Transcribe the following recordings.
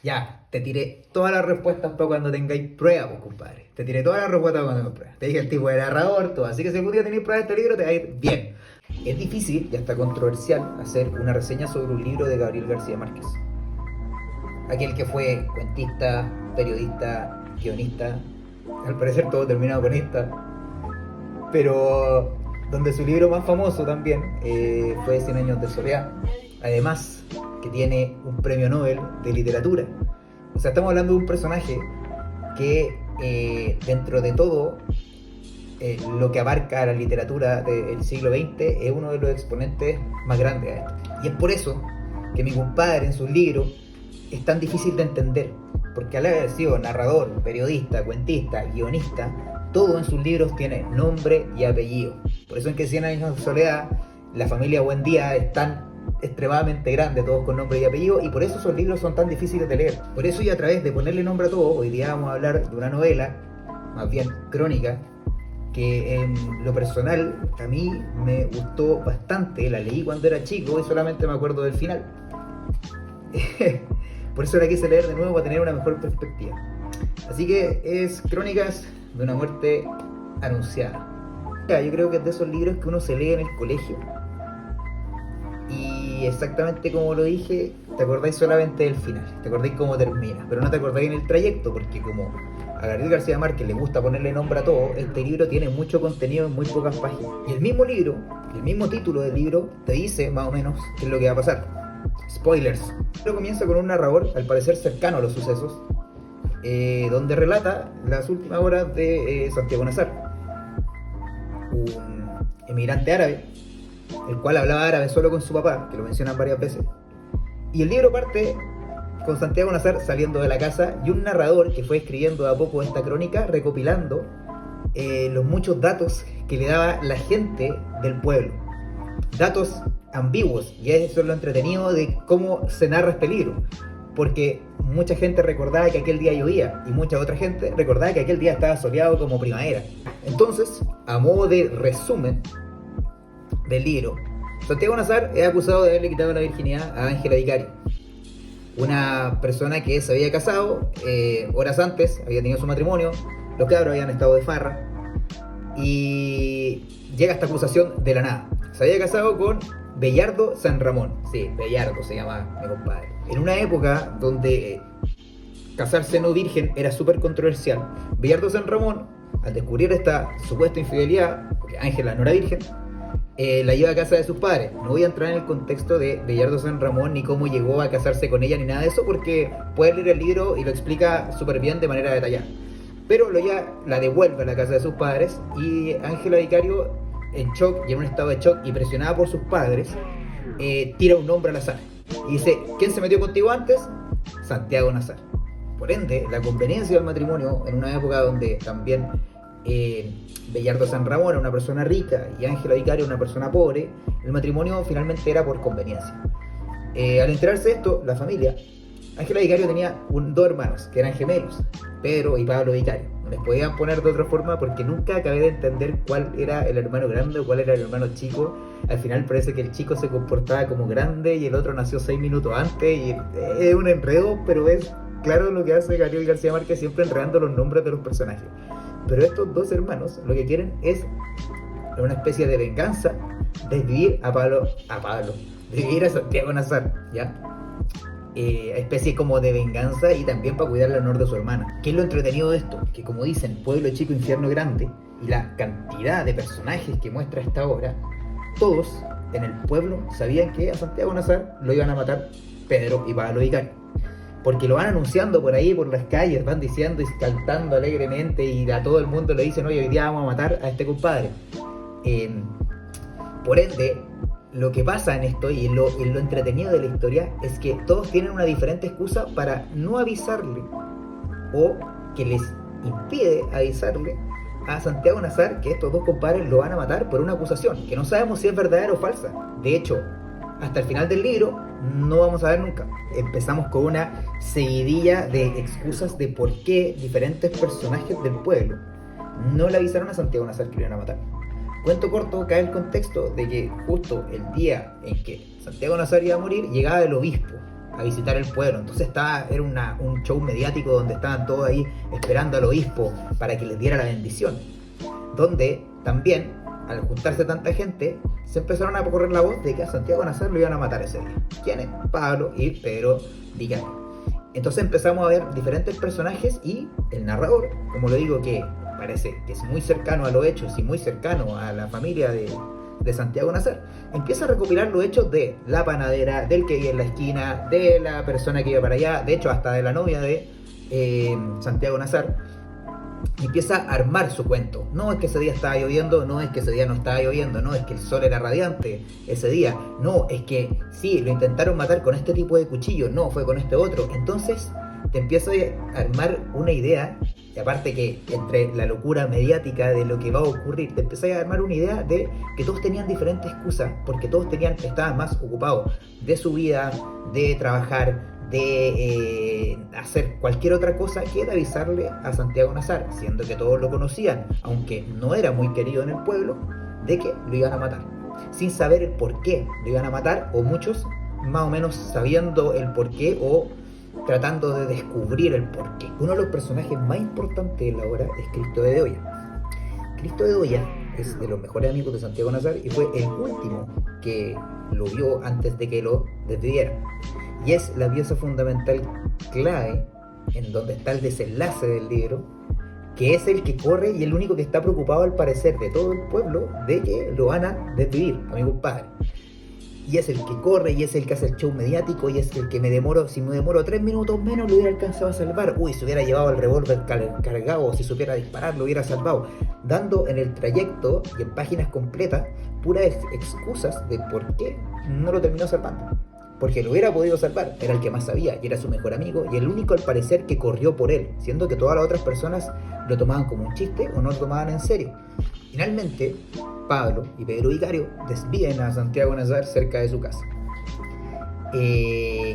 Ya, te tiré todas las respuestas para cuando tengáis pruebas, pues, compadre. Te tiré todas las respuestas para cuando tengáis pruebas. Te dije el tipo de narrador, todo. Así que si algún día tenéis pruebas de este libro, te va a ir bien. Es difícil y hasta controversial hacer una reseña sobre un libro de Gabriel García Márquez. Aquel que fue cuentista, periodista, guionista. Al parecer todo terminado con esta. Pero donde su libro más famoso también fue Cien años de soledad. Además, que tiene un premio Nobel de literatura. O sea, estamos hablando de un personaje que dentro de todo lo que abarca la literatura del siglo XX es uno de los exponentes más grandes a esto. Y es por eso que mi compadre en sus libros es tan difícil de entender, porque al haber sido narrador, periodista, cuentista, guionista, todo en sus libros tiene nombre y apellido. Por eso en que Cien años de soledad, la familia Buendía es tan extremadamente grande, todos con nombre y apellido, y por eso esos libros son tan difíciles de leer. Por eso, y a través de ponerle nombre a todo, hoy día vamos a hablar de una novela, más bien crónica, que en lo personal a mí me gustó bastante. La leí cuando era chico y solamente me acuerdo del final. Por eso la quise leer de nuevo para tener una mejor perspectiva. Así que es Crónicas de una muerte anunciada. Yo creo que es de esos libros que uno se lee en el colegio y exactamente como lo dije, te acordáis solamente del final, te acordáis cómo termina, pero no te acordáis en el trayecto, porque como a Gabriel García Márquez le gusta ponerle nombre a todo, este libro tiene mucho contenido en muy pocas páginas. Y el mismo libro, el mismo título del libro, te dice más o menos qué es lo que va a pasar. Spoilers. Pero comienza con un narrador, al parecer cercano a los sucesos, donde relata las últimas horas de Santiago Nazar, un emigrante árabe, el cual hablaba árabe solo con su papá, que lo mencionan varias veces. Y el libro parte con Santiago Nazar saliendo de la casa y un narrador que fue escribiendo de a poco esta crónica, recopilando los muchos datos que le daba la gente del pueblo. Datos ambiguos, y eso es lo entretenido de cómo se narra este libro. Porque mucha gente recordaba que aquel día llovía y mucha otra gente recordaba que aquel día estaba soleado como primavera. Entonces, a modo de resumen del libro, Santiago Nazar es acusado de haberle quitado la virginidad a Ángela Vicario, una persona que se había casado horas antes, había tenido su matrimonio, los cabros habían estado de farra y llega esta acusación de la nada. Se había casado con Bellardo San Ramón, sí, Bellardo se llama mi compadre, en una época donde casarse no virgen era súper controversial. Bellardo San Ramón, al descubrir esta supuesta infidelidad, porque Ángela no era virgen, la lleva a casa de sus padres. No voy a entrar en el contexto de Bellardo San Ramón ni cómo llegó a casarse con ella ni nada de eso, porque puedes leer el libro y lo explica súper bien de manera detallada. Pero la devuelve a la casa de sus padres y Ángela Vicario, en shock y en un estado de shock y presionada por sus padres, tira un nombre al azar y dice: ¿quién se metió contigo antes? Santiago Nazar. Por ende, la conveniencia del matrimonio en una época donde también Bellardo San Ramón era una persona rica y Ángela Vicario una persona pobre, el matrimonio finalmente era por conveniencia. Al enterarse de esto, la familia, Ángela Vicario tenía dos hermanos que eran gemelos, Pedro y Pablo Vicario. No les podían poner de otra forma porque nunca acabé de entender cuál era el hermano grande o cuál era el hermano chico. Al final parece que el chico se comportaba como grande y el otro nació 6 minutos antes, y es un enredo, pero es claro lo que hace Gabriel García Márquez, siempre enredando los nombres de los personajes. Pero estos dos hermanos lo que quieren es una especie de venganza, desvivir desvivir a Santiago Nazar, ¿ya? Especie como de venganza y también para cuidar el honor de su hermana. ¿Qué es lo entretenido de esto? Que como dicen, pueblo chico, infierno grande, y la cantidad de personajes que muestra esta obra, todos en el pueblo sabían que a Santiago Nazar lo iban a matar Pedro y Pablo Vicario, porque lo van anunciando por ahí, por las calles, van diciendo y cantando alegremente, y a todo el mundo le dicen: oye, hoy día vamos a matar a este compadre. Por ende, lo que pasa en esto y lo entretenido de la historia es que todos tienen una diferente excusa para no avisarle, o que les impide avisarle a Santiago Nazar que estos dos compadres lo van a matar por una acusación que no sabemos si es verdadera o falsa. De hecho, hasta el final del libro no vamos a ver nunca. Empezamos con una seguidilla de excusas de por qué diferentes personajes del pueblo no le avisaron a Santiago Nazar que lo iban a matar. Cuento corto, cae el contexto de que justo el día en que Santiago Nazar iba a morir, llegaba el obispo a visitar el pueblo. Entonces era un show mediático donde estaban todos ahí esperando al obispo para que les diera la bendición. Donde también, al juntarse tanta gente, se empezaron a correr la voz de que a Santiago Nazar lo iban a matar ese día. ¿Quiénes? Pablo y Pedro Vicario. Entonces empezamos a ver diferentes personajes y el narrador, como lo digo, que parece que es muy cercano a los hechos y muy cercano a la familia de Santiago Nazar, empieza a recopilar los hechos de la panadera, del que vive en la esquina, de la persona que iba para allá, de hecho hasta de la novia de Santiago Nazar, y empieza a armar su cuento. No es que ese día estaba lloviendo, no es que ese día no estaba lloviendo, no es que el sol era radiante ese día, no, es que sí, lo intentaron matar con este tipo de cuchillo, no, fue con este otro. Entonces te empieza a armar una idea, y aparte que entre la locura mediática de lo que va a ocurrir, te empieza a armar una idea de que todos tenían diferentes excusas, porque todos estaban más ocupados de su vida, de trabajar, de hacer cualquier otra cosa que de avisarle a Santiago Nazar, siendo que todos lo conocían, aunque no era muy querido en el pueblo, de que lo iban a matar, sin saber el por qué lo iban a matar, o muchos más o menos sabiendo el por qué o tratando de descubrir el por qué. Uno de los personajes más importantes de la obra es Cristo de Bedoya. Cristo de Bedoya es de los mejores amigos de Santiago Nazar y fue el último que lo vio antes de que lo despidieran. Y es la pieza fundamental clave en donde está el desenlace del libro, que es el que corre y el único que está preocupado al parecer de todo el pueblo de que lo van a despedir, amigo padre. Y es el que corre y es el que hace el show mediático y es el que si me demoro 3 minutos menos lo hubiera alcanzado a salvar. Uy, si hubiera llevado el revólver cargado o si supiera disparar lo hubiera salvado. Dando en el trayecto y en páginas completas puras excusas de por qué no lo terminó salvando. Porque lo hubiera podido salvar, era el que más sabía y era su mejor amigo y el único al parecer que corrió por él, siendo que todas las otras personas lo tomaban como un chiste o no lo tomaban en serio. Finalmente, Pablo y Pedro Vicario desvían a Santiago Nazar cerca de su casa,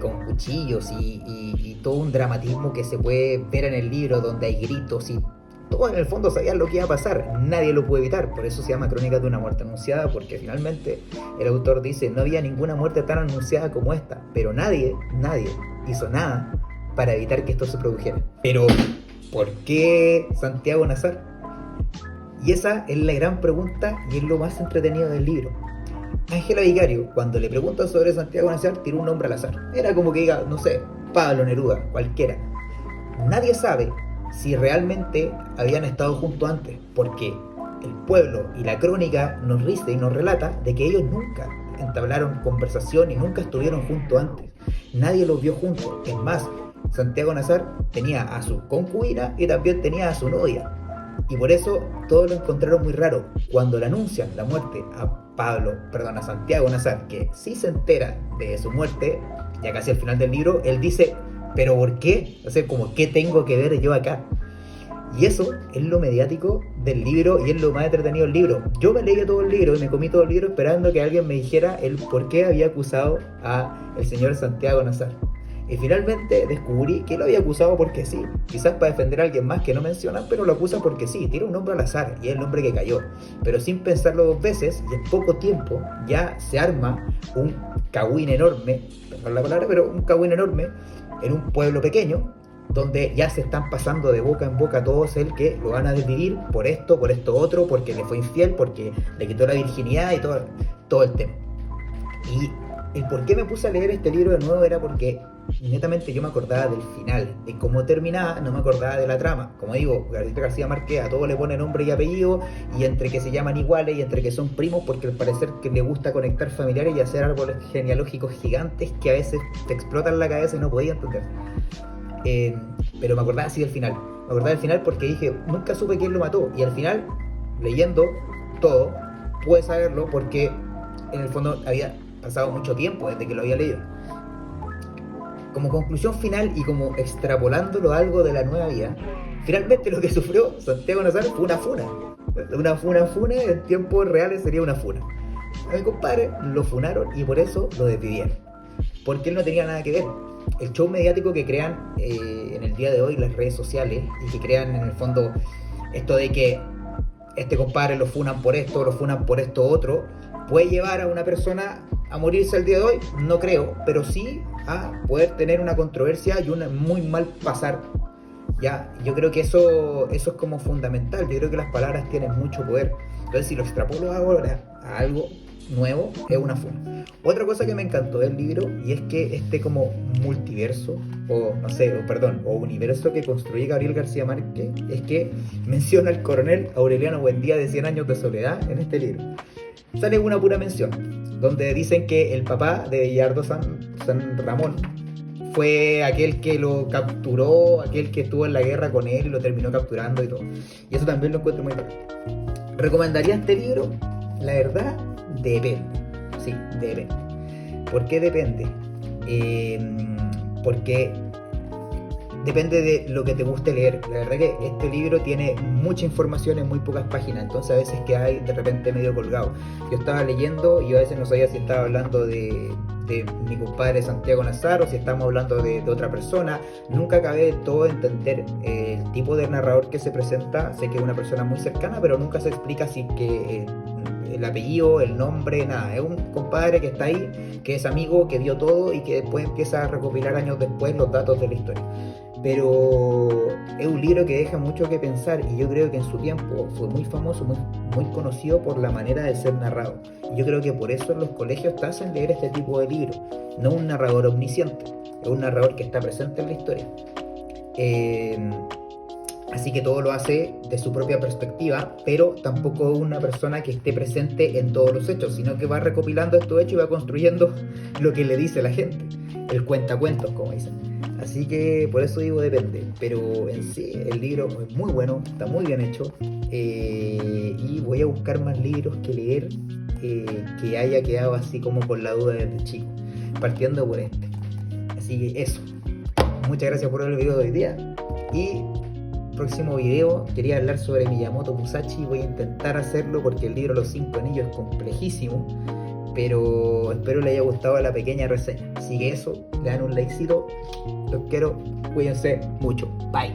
con cuchillos y todo un dramatismo que se puede ver en el libro, donde hay gritos y todos en el fondo sabían lo que iba a pasar, nadie lo puede evitar, por eso se llama Crónicas de una muerte anunciada, porque finalmente el autor dice, no había ninguna muerte tan anunciada como esta, pero nadie hizo nada para evitar que esto se produjera. Pero, ¿por qué Santiago Nazar? Y esa es la gran pregunta y es lo más entretenido del libro. Ángela Vicario, cuando le preguntan sobre Santiago Nazar, tiró un nombre al azar. Era como que diga, no sé, Pablo Neruda, cualquiera. Nadie sabe si realmente habían estado juntos antes, porque el pueblo y la crónica nos dice y nos relata de que ellos nunca entablaron conversación y nunca estuvieron juntos antes. Nadie los vio juntos. Es más, Santiago Nazar tenía a su concubina y también tenía a su novia. Y por eso todos lo encontraron muy raro. Cuando le anuncian la muerte a Santiago Nazar, que sí se entera de su muerte, ya casi al final del libro, él dice, ¿pero por qué? O sea, como, ¿qué tengo que ver yo acá? Y eso es lo mediático del libro y es lo más entretenido del libro. Yo me leí todo el libro y me comí todo el libro esperando que alguien me dijera el por qué había acusado a el señor Santiago Nazar. Y finalmente descubrí que lo había acusado porque sí, quizás para defender a alguien más que no mencionan, pero lo acusa porque sí, tira un nombre al azar y es el nombre que cayó. Pero sin pensarlo 2 veces y en poco tiempo ya se arma un cagüín enorme, perdón la palabra, pero un cagüín enorme en un pueblo pequeño donde ya se están pasando de boca en boca todos el que lo van a desvivir por esto otro, porque le fue infiel, porque le quitó la virginidad y todo el tema. Y el por qué me puse a leer este libro de nuevo era porque netamente yo me acordaba del final, de cómo terminaba, no me acordaba de la trama. Como digo, García Márquez a todo le pone nombre y apellido, y entre que se llaman iguales y entre que son primos, porque al parecer que le gusta conectar familiares y hacer árboles genealógicos gigantes que a veces te explotan la cabeza y no podía entender. Pero me acordaba así del final. Me acordaba del final porque dije, nunca supe quién lo mató, y al final, leyendo todo, pude saberlo porque en el fondo había pasado mucho tiempo desde que lo había leído. Como conclusión final y como extrapolándolo a algo de la nueva vida, finalmente lo que sufrió Santiago Nazar fue una funa. Una en tiempos reales sería una funa. A mi compadre lo funaron y por eso lo despidieron. Porque él no tenía nada que ver. El show mediático que crean en el día de hoy las redes sociales y que crean en el fondo esto de que este compadre lo funan por esto otro, puede llevar a una persona a morirse el día de hoy, no creo, pero sí a poder tener una controversia y un muy mal pasar. Ya, yo creo que eso es como fundamental. Yo creo que las palabras tienen mucho poder. Entonces, si lo extrapolo ahora a algo nuevo, es una funa. Otra cosa que me encantó del libro, y es que este como multiverso, o no sé, o universo que construye Gabriel García Márquez, es que menciona al coronel Aureliano Buendía de 100 años de soledad en este libro. Sale una pura mención, donde dicen que el papá de Villardo San Ramón fue aquel que lo capturó, aquel que estuvo en la guerra con él y lo terminó capturando y todo. Y eso también lo encuentro muy bueno. ¿Recomendaría este libro? La verdad, depende. Sí, depende. ¿Por qué depende? Porque depende de lo que te guste leer. La verdad que este libro tiene mucha información en muy pocas páginas, entonces a veces queda ahí de repente medio colgado. Yo estaba leyendo y yo a veces no sabía si estaba hablando de mi compadre Santiago Nazar o si estábamos hablando de otra persona. Nunca acabé de todo entender el tipo de narrador que se presenta. Sé que es una persona muy cercana, pero nunca se explica si que el apellido, el nombre, nada. Es un compadre que está ahí, que es amigo, que vio todo y que después empieza a recopilar años después los datos de la historia. Pero es un libro que deja mucho que pensar y yo creo que en su tiempo fue muy famoso, muy conocido por la manera de ser narrado. Y yo creo que por eso en los colegios te hacen leer este tipo de libros. No un narrador omnisciente, es un narrador que está presente en la historia. Así que todo lo hace de su propia perspectiva, pero tampoco es una persona que esté presente en todos los hechos, sino que va recopilando estos hechos y va construyendo lo que le dice la gente. El cuentacuentos, como dicen. Así que por eso digo depende, pero en sí el libro es muy bueno, está muy bien hecho, y voy a buscar más libros que leer que haya quedado así como con la duda desde chico, partiendo por este. Así que eso, muchas gracias por ver el video de hoy día y próximo video quería hablar sobre Miyamoto Musashi. Voy a intentar hacerlo porque el libro Los 5 Anillos es complejísimo, pero espero les haya gustado la pequeña reseña. Así que eso, le dan un likecito, los quiero, cuídense mucho, bye.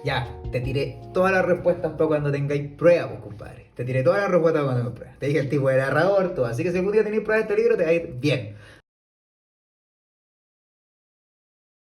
Ya, te tiré todas las respuestas para cuando tengáis pruebas, pues, compadre. Te tiré todas las respuestas para cuando tengáis pruebas. Te dije el tipo de narrador, todo. Así que si algún día tenéis pruebas de este libro, te va a ir bien.